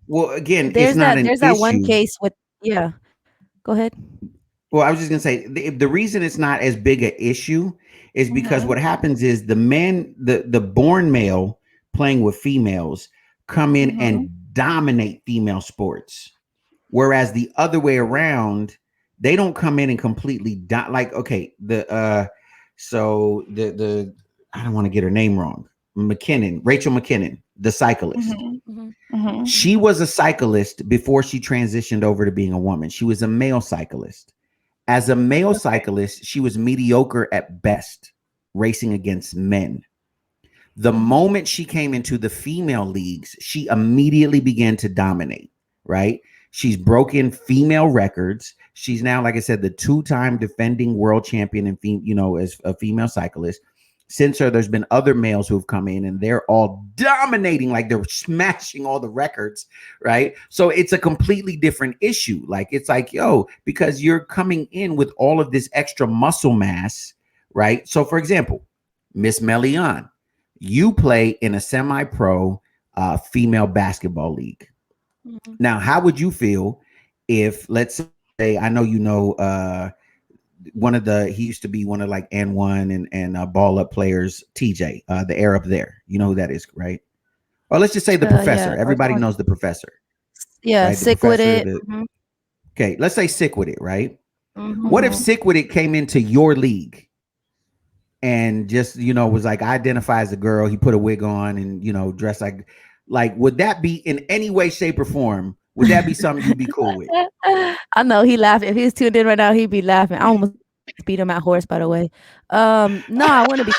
Well, again, there's there's that one case with Go ahead. Well, I was just gonna say the reason it's not as big an issue is because what happens is the born male playing with females come in and dominate female sports, whereas the other way around, they don't come in and completely so the I don't want to get her name wrong. Rachel McKinnon, the cyclist. She was a cyclist before she transitioned over to being a woman. She was a male cyclist. As a male cyclist, she was mediocre at best, racing against men. The moment she came into the female leagues, she immediately began to dominate, right? She's broken female records. She's now, like I said, the 2-time defending world champion and as a female cyclist. since her, there's been other males who've come in and they're all dominating, like they're smashing all the records, right? So it's a completely different issue. Like, it's like, yo, because you're coming in with all of this extra muscle mass, right? So for example, Miss Melian, you play in a semi-pro female basketball league. Mm-hmm. Now, how would you feel if, let's say, I know you know he used to be one of like N1 and Ball Up players, TJ, the Arab there. You know who that is, right? Or let's just say the professor. Yeah, everybody knows the professor. Yeah, right? Sick with it. Okay, let's say Sick with it, right? Mm-hmm. What if Sick with it came into your league and just, you know, was like, identify as a girl, he put a wig on and, you know, dressed like, would that be in any way, shape, or form? Would that be something you'd be cool with? I know he laughing. If he's tuned in right now, he'd be laughing. I almost beat him at horse, by the way. No, I wouldn't be.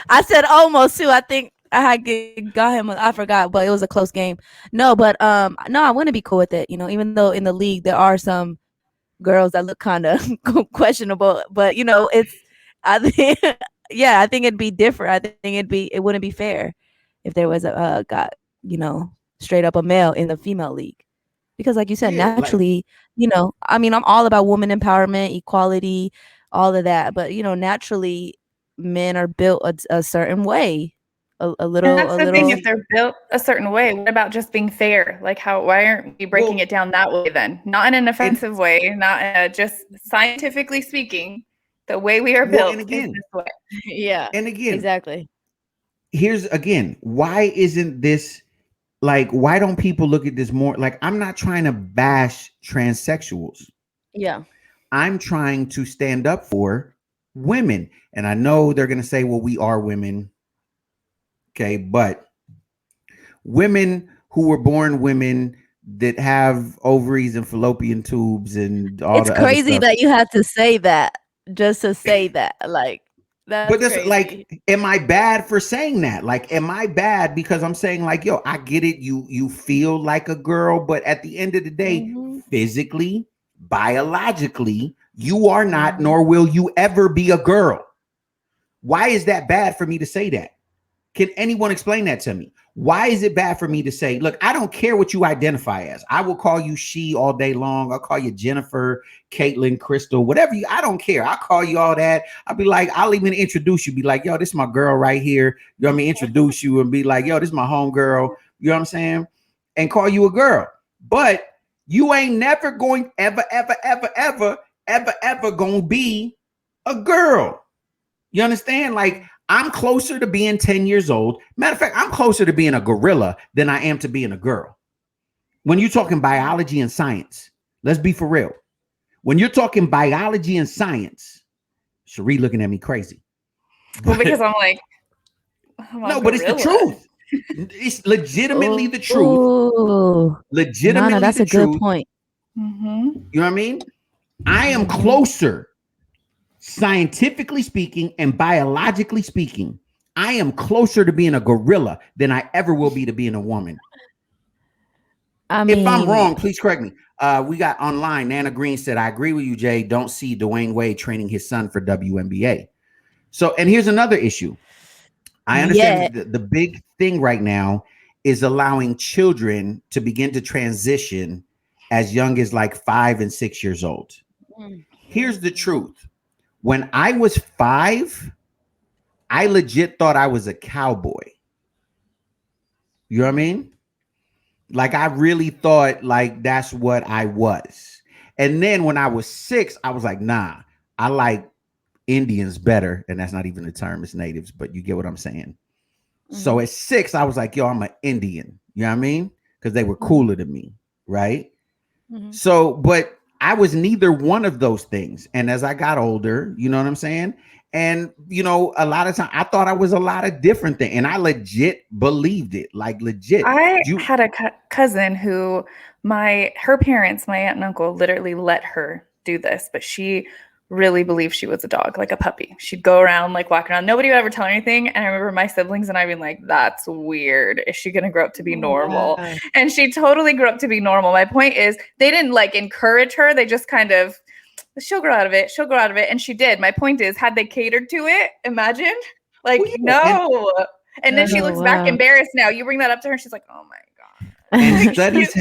I said almost too. I think I had got him. I forgot, but it was a close game. No, but no, I wouldn't be cool with it. You know, even though in the league there are some girls that look kind of questionable, but you know, I think yeah, I think it'd be different. I think it wouldn't be fair if there was a guy, you know, straight up a male in the female league, because like you said, naturally, you know, I mean, I'm all about woman empowerment, equality, all of that, but you know, naturally men are built a certain way, a little. And that's the thing, if they're built a certain way, what about just being fair? Like, why aren't we breaking it down that way then? Not in an offensive way, not in a, just scientifically speaking, the way we are built is this way. Yeah, and again, exactly. Here's again, why isn't this like, why don't people look at this more? Like, I'm not trying to bash transsexuals. Yeah. I'm trying to stand up for women. And I know they're going to say, well, we are women. Okay. But women who were born women that have ovaries and fallopian tubes and all it's crazy that you had to say that just to say that. Like, but that's like, am I bad for saying that? Like, am I bad because I'm saying like, yo, I get it. You feel like a girl, but at the end of the day, physically, biologically, you are not, nor will you ever be a girl. Why is that bad for me to say that? Can anyone explain that to me? Why is it bad for me to say, look, I don't care what you identify as. I will call you she all day long. I'll call you Jennifer, Caitlin, Crystal, whatever I don't care. I'll call you all that. I'll be like, I'll even introduce you, be like, yo, this is my girl right here. You know what I mean? Introduce you and be like, yo, this is my home girl. You know what I'm saying? And call you a girl. But you ain't never going ever gonna be a girl. You understand? Like, I'm closer to being 10 years old. Matter of fact, I'm closer to being a gorilla than I am to being a girl. When you're talking biology and science, let's be for real. When you're talking biology and science, Cherie looking at me crazy. Well, because I'm like, no, but it's the truth. It's legitimately the truth. Legitimately, Nana, that's a good point. You know what I mean? I am closer. Scientifically speaking and biologically speaking, I am closer to being a gorilla than I ever will be to being a woman. I mean, if I'm wrong, please correct me. We got online. Nana Green said, I agree with you, Jay. Don't see Dwayne Wade training his son for WNBA. So, and here's another issue. I understand the big thing right now is allowing children to begin to transition as young as like 5 and 6 years old. Here's the truth. When I was 5, I legit thought I was a cowboy. You know what I mean? Like, I really thought like that's what I was. And then when I was 6, I was like, nah, I like Indians better. And that's not even the term, it's natives, but you get what I'm saying. So at 6, I was like, yo, I'm an Indian. You know what I mean? Because they were cooler than me, right? So, but I was neither one of those things. And as I got older, you know what I'm saying? And, you know, a lot of time I thought I was a lot of different things. And I legit believed it, like legit. I had a cousin who her parents, my aunt and uncle, literally let her do this. But she really believed she was a dog, like a puppy. She'd go around, like walking around. Nobody would ever tell her anything. And I remember my siblings and I being like, that's weird. Is she going to grow up to be normal? Yeah. And she totally grew up to be normal. My point is, they didn't like encourage her. They just kind of she'll grow out of it. She'll grow out of it. And she did. My point is, had they catered to it, imagine? Like, no. And then she looks back embarrassed now. You bring that up to her, and she's like, oh my God. And studies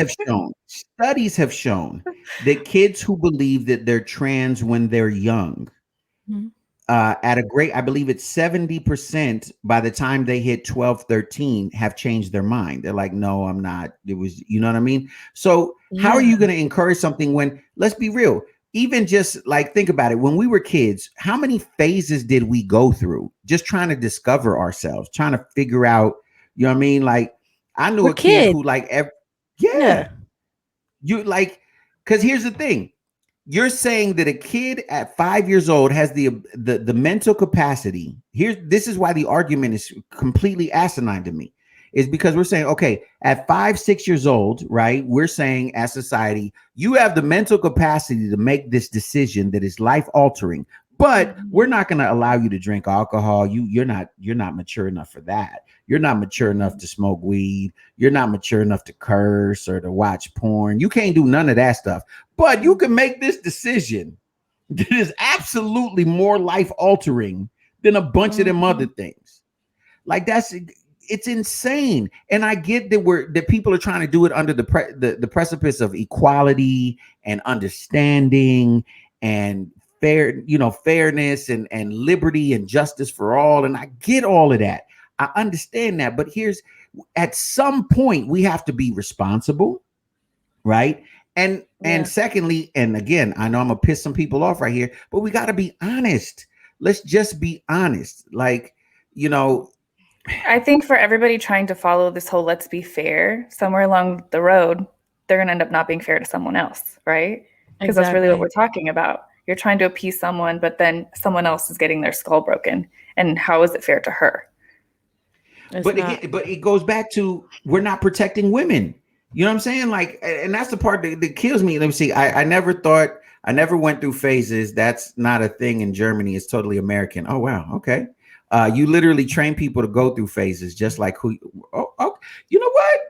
have shown that kids who believe that they're trans when they're young, I believe it's 70% by the time they hit 12, 13 have changed their mind. They're like, no, I'm not. It was, you know what I mean? So how are you going to encourage something when, let's be real, even just like, think about it. When we were kids, how many phases did we go through just trying to discover ourselves, trying to figure out, you know what I mean? Like, I knew a kid who like, you like, because here's the thing. You're saying that a kid at 5 years old has the mental capacity. This is why the argument is completely asinine to me, is because we're saying, okay, at 5, 6 years old, right? We're saying as society, you have the mental capacity to make this decision that is life altering, but we're not going to allow you to drink alcohol. You're not mature enough for that. You're not mature enough to smoke weed. You're not mature enough to curse or to watch porn. You can't do none of that stuff. But you can make this decision that is absolutely more life altering than a bunch of them other things. Like it's insane. And I get that people are trying to do it under the precipice of equality and understanding and fairness and liberty and justice for all. And I get all of that. I understand that. But at some point we have to be responsible, right? And secondly, and again, I know I'm gonna piss some people off right here, but we got to be honest. Let's just be honest. Like, I think for everybody trying to follow this whole let's be fair, somewhere along the road, they're gonna end up not being fair to someone else, right? Because that's really what we're talking about. You're trying to appease someone, but then someone else is getting their skull broken. And how is it fair to her? But it goes back to, we're not protecting women. You know what I'm saying? Like, and that's the part that kills me. Let me see. I never went through phases. That's not a thing in Germany. It's totally American. Oh, wow. Okay. You literally train people to go through phases, just like you know what?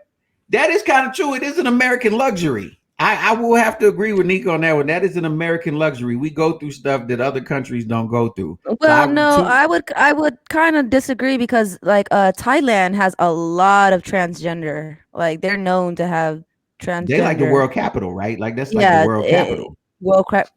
That is kind of true. It is an American luxury. I will have to agree with Nico on that one. That is an American luxury. We go through stuff that other countries don't go through. Well, I would kind of disagree, because like Thailand has a lot of transgender. Like, they're known to have transgender. They like the world capital, right? Like, that's like the world capital.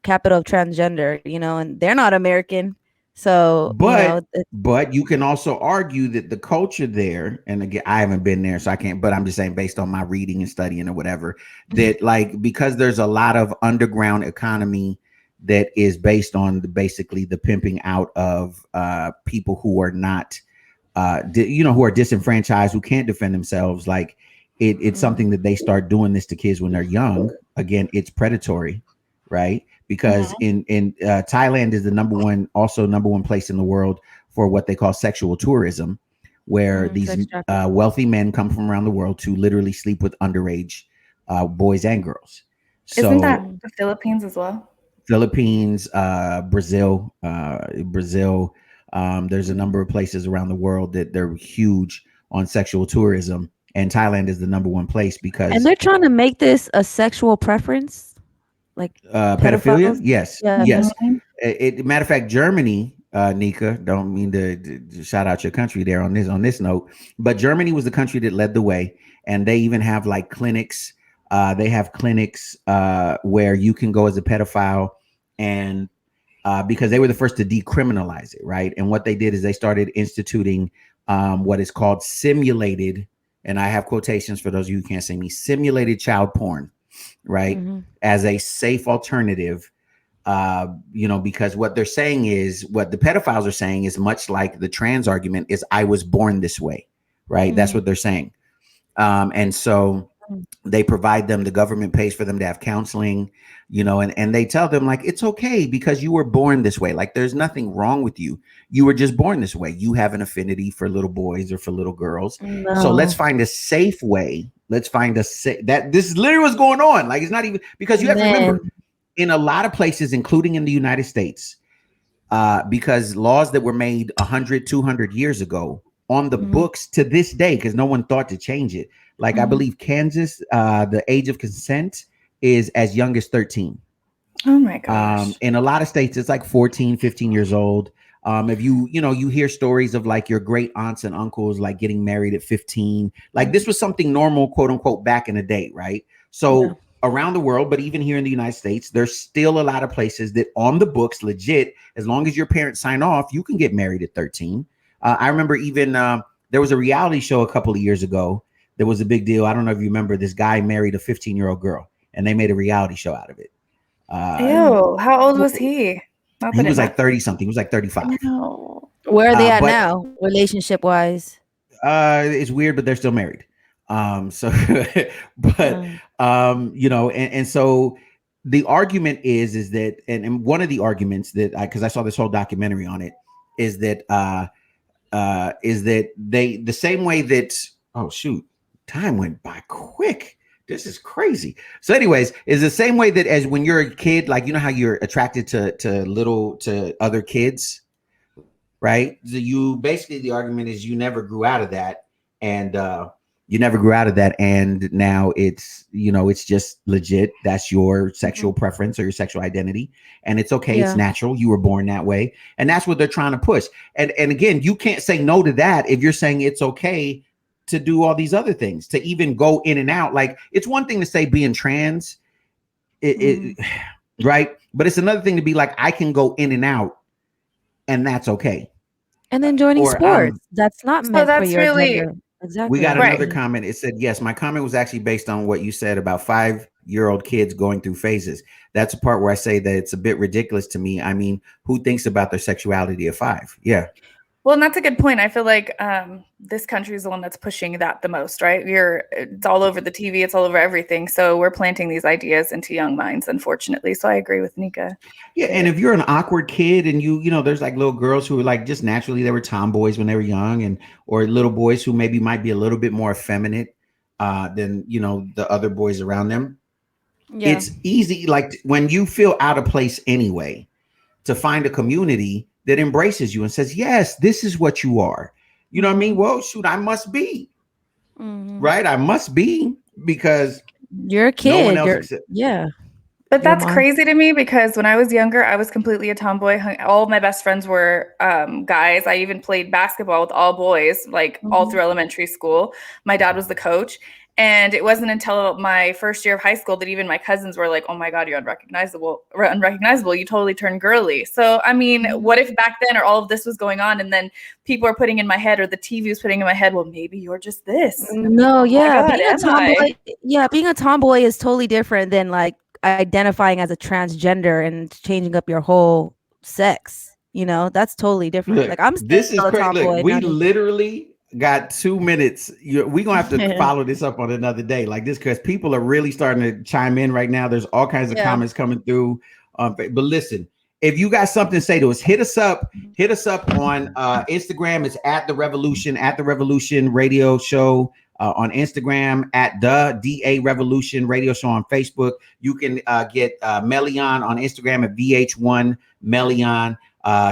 Capital of transgender, and they're not American. So, but you can also argue that the culture there, and again, I haven't been there, so I can't, but I'm just saying, based on my reading and studying or whatever, that like, because there's a lot of underground economy that is based on basically the pimping out of people who are not, who are disenfranchised, who can't defend themselves. Like, it's something that they start doing this to kids when they're young. Again, it's predatory, right? Because in Thailand is the number one place in the world for what they call sexual tourism, where these wealthy men come from around the world to literally sleep with underage boys and girls. So, isn't that the Philippines as well? Philippines, Brazil. There's a number of places around the world that they're huge on sexual tourism, and Thailand is the number one place because. And they're trying to make this a sexual preference. Like pedophilia? Yes. Matter of fact, Germany, Nika, don't mean to shout out your country there on this note, but Germany was the country that led the way, and they even have like clinics. They have clinics where you can go as a pedophile, and because they were the first to decriminalize it, right? And what they did is they started instituting what is called simulated, and I have quotations for those of you who can't see me, simulated child porn. Right, as a safe alternative, because what they're saying is, what the pedophiles are saying is much like the trans argument is, I was born this way, right? That's what they're saying. And so they provide them, the government pays for them to have counseling, and they tell them like, it's okay because you were born this way. Like, there's nothing wrong with you. You were just born this way. You have an affinity for little boys or for little girls. No. So let's find a safe way. Let's find that this is literally what's going on. Like, it's not even, because you have to remember, in a lot of places, including in the United States, because laws that were made 100, 200 years ago on the books to this day, because no one thought to change it. Like, I believe Kansas, the age of consent is as young as 13. Oh my gosh. In a lot of states, it's like 14, 15 years old. If you hear stories of like your great aunts and uncles like getting married at 15, like this was something normal, quote unquote, back in the day, right? So around the world, but even here in the United States, there's still a lot of places that on the books, legit, as long as your parents sign off, you can get married at 13. I remember even there was a reality show a couple of years ago. There was a big deal. I don't know if you remember, this guy married a 15-year-old girl and they made a reality show out of it. Ew, how old was he? He was like 30 something. He was like 35. No. Where are they at now, relationship wise? It's weird, but they're still married. And so the argument is that, and one of the arguments that because I saw this whole documentary on it, is that the same way that, oh shoot, time went by quick. This is crazy. So anyways, is the same way that as when you're a kid, like, you know how you're attracted to other kids, right? So you basically, the argument is you never grew out of that. And and now it's, it's just legit. That's your sexual preference or your sexual identity. And it's okay. Yeah. It's natural. You were born that way. And that's what they're trying to push. And again, you can't say no to that if you're saying it's okay to do all these other things, to even go in and out. Like, it's one thing to say being trans, right? But it's another thing to be like, I can go in and out and that's okay. And then joining sports, that's not meant for your gender. Exactly. We got another comment. It said, yes, my comment was actually based on what you said about 5-year-old kids going through phases. That's a part where I say that it's a bit ridiculous to me. I mean, who thinks about their sexuality at 5? Yeah. Well, and that's a good point. I feel like this country is the one that's pushing that the most, right? It's all over the TV. It's all over everything. So we're planting these ideas into young minds, unfortunately. So I agree with Nika. Yeah. And if you're an awkward kid and there's like little girls who are like just naturally, they were tomboys when they were young, or little boys who maybe might be a little bit more effeminate than, the other boys around them. Yeah. It's easy. Like when you feel out of place anyway, to find a community that embraces you and says, yes, this is what you are. You know what I mean? Well, shoot, I must be. Right? I must be, because you're a kid. No one else yeah. But that's crazy to me, because when I was younger, I was completely a tomboy. All of my best friends were guys. I even played basketball with all boys, like all through elementary school. My dad was the coach. And it wasn't until my first year of high school that even my cousins were like, oh my God, you're unrecognizable. You totally turned girly. So, I mean, what if back then or all of this was going on and then people are putting in my head, or the TV was putting in my head, well, maybe you're just this. No, yeah. Being a tomboy is totally different than like identifying as a transgender and changing up your whole sex. That's totally different. Look, like I'm still a tomboy. Look, we literally got 2 minutes. We're gonna have to follow this up on another day, like this, because people are really starting to chime in right now. There's all kinds of comments coming through. But listen, if you got something to say to us, hit us up on Instagram. It's at the Revolution Radio Show on Instagram, at the DA Revolution Radio Show on Facebook. You can get Melian on Instagram at VH1 Melian.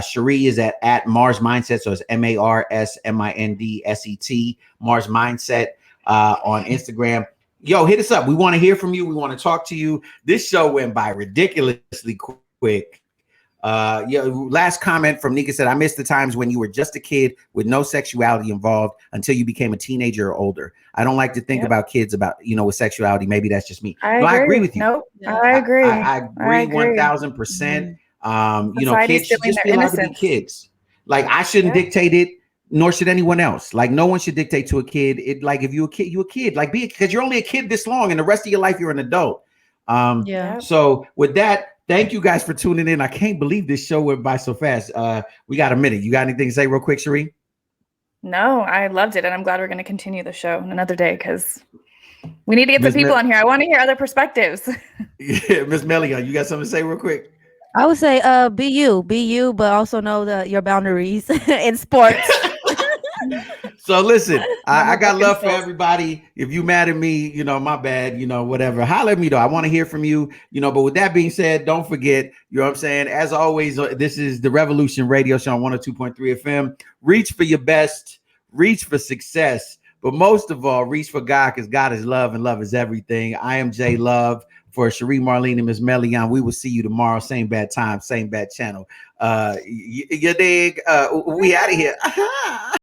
Cherie is at Mars Mindset, so it's MarsMindset, Mars Mindset on Instagram. Yo, hit us up. We want to hear from you. We want to talk to you. This show went by ridiculously quick. Last comment from Nika said, I miss the times when you were just a kid with no sexuality involved until you became a teenager or older. I don't like to think about kids with sexuality. Maybe that's just me. I agree with you. Nope. I agree. I agree 1000%. Kids should just be allowed to be kids. Like, I shouldn't dictate it, nor should anyone else. Like, no one should dictate to a kid. If you're a kid, you're a kid. Like, because you're only a kid this long, and the rest of your life you're an adult. So with that, thank you guys for tuning in. I can't believe this show went by so fast. We got a minute. You got anything to say real quick, Cherie? No, I loved it, and I'm glad we're going to continue the show another day, because we need to get some people on here. I want to hear other perspectives. Yeah, Miss Melian, you got something to say real quick? I would say be you, but also know your boundaries in sports. So listen, I got love for everybody. If you mad at me, my bad, whatever. Holler at me though. I want to hear from you, but with that being said, don't forget, what I'm saying? As always, this is the Revolution Radio Show on 102.3 FM. Reach for your best, reach for success, But most of all, reach for God because God is love and love is everything. I am Jay Love for Cherie Marlene and Miss Melian. We will see you tomorrow. Same bad time, same bad channel. You dig? We out of here.